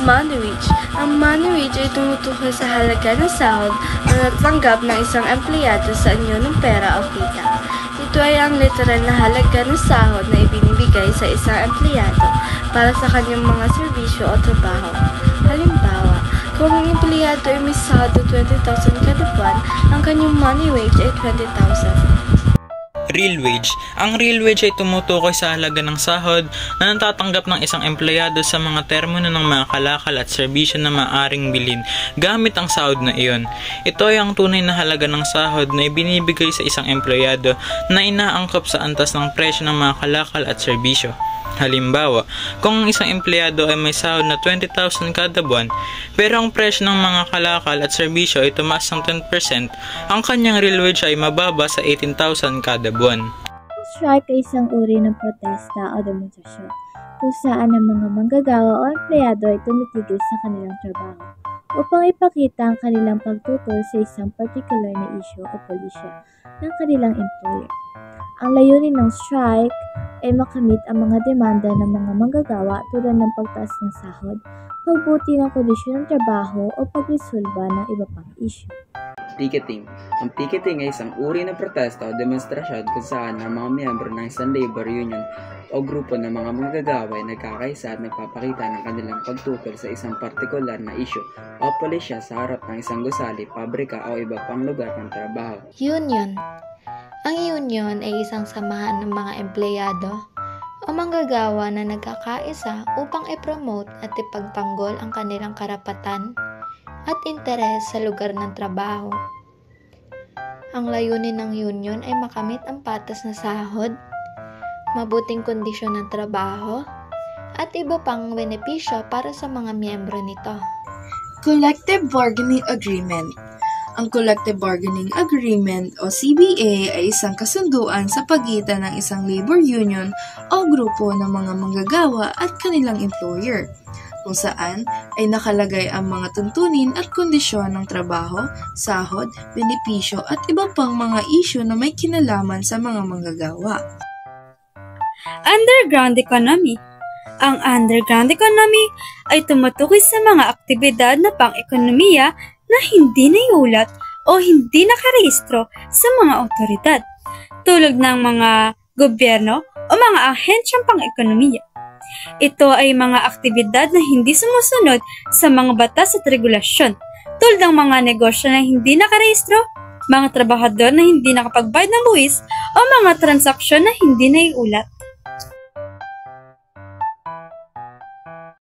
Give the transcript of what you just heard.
Money wage. Ang money wage ay tumutukoy sa halaga ng sahod na natanggap ng isang empleyado sa anyo ng pera o kita. Ito ay ang literal na halaga ng sahod na ibinibigay sa isang empleyado para sa kanyang mga serbisyo o trabaho. Halimbawa, kung ang empleyado ay may sahod na 20,000 kada buwan, ang kanyang money wage ay 20,000. Real wage. Ang real wage ay tumutukoy sa halaga ng sahod na natatanggap ng isang empleyado sa mga termino ng mga kalakal at serbisyo na maaaring bilhin gamit ang sahod na iyon. Ito ay ang tunay na halaga ng sahod na ibinibigay sa isang empleyado na inaangkop sa antas ng presyo ng mga kalakal at serbisyo. Halimbawa, kung ang isang empleyado ay may sahod na 20,000 kada buwan, pero ang presyo ng mga kalakal at serbisyo ay tumaas ng 10%, ang kanyang real wage ay mababa sa 18,000 kada buwan. Ang strike ay isang uri ng protesta o demonstrasyon, kung saan ang mga manggagawa o empleyado ay tumitigil sa kanilang trabaho upang ipakita ang kanilang pagtutol sa isang particular na issue o polisya ng kanilang employer. Ang layunin ng strike ay makamit ang mga demanda ng mga manggagawa tulad ng pagtaas ng sahod, pagbuti ng kondisyon ng trabaho o pagresolba ng iba pang issue. Picketing. Ang picketing ay isang uri ng protesta o demonstrasyon kung saan ang mga miyembro ng isang labor union o grupo ng mga manggagawa ay nagkakaisa at nagpapakita ng kanilang pagtutol sa isang partikular na issue o polisya sa harap ng isang gusali, pabrika o iba pang lugar ng trabaho. Union. Ang union ay isang samahan ng mga empleyado o manggagawa na nagkakaisa upang i-promote at ipagtanggol ang kanilang karapatan at interes sa lugar ng trabaho. Ang layunin ng union ay makamit ang patas na sahod, mabuting kondisyon ng trabaho, at iba pang benepisyo para sa mga miyembro nito. Collective Bargaining Agreement. Ang Collective Bargaining Agreement o CBA ay isang kasunduan sa pagitan ng isang labor union o grupo ng mga manggagawa at kanilang employer, kung saan ay nakalagay ang mga tuntunin at kondisyon ng trabaho, sahod, benepisyo at iba pang mga isyu na may kinalaman sa mga manggagawa. Underground Economy. Ang underground economy ay tumutukoy sa mga aktibidad na pang-ekonomiya na hindi naiulat o hindi nakarehistro sa mga otoridad, tulad ng mga gobyerno o mga ahensyang pang-ekonomiya. Ito ay mga aktibidad na hindi sumusunod sa mga batas at regulasyon, tulad ng mga negosyo na hindi nakarehistro, mga trabahador na hindi nakapagbayad ng buwis, o mga transaksyon na hindi naiulat.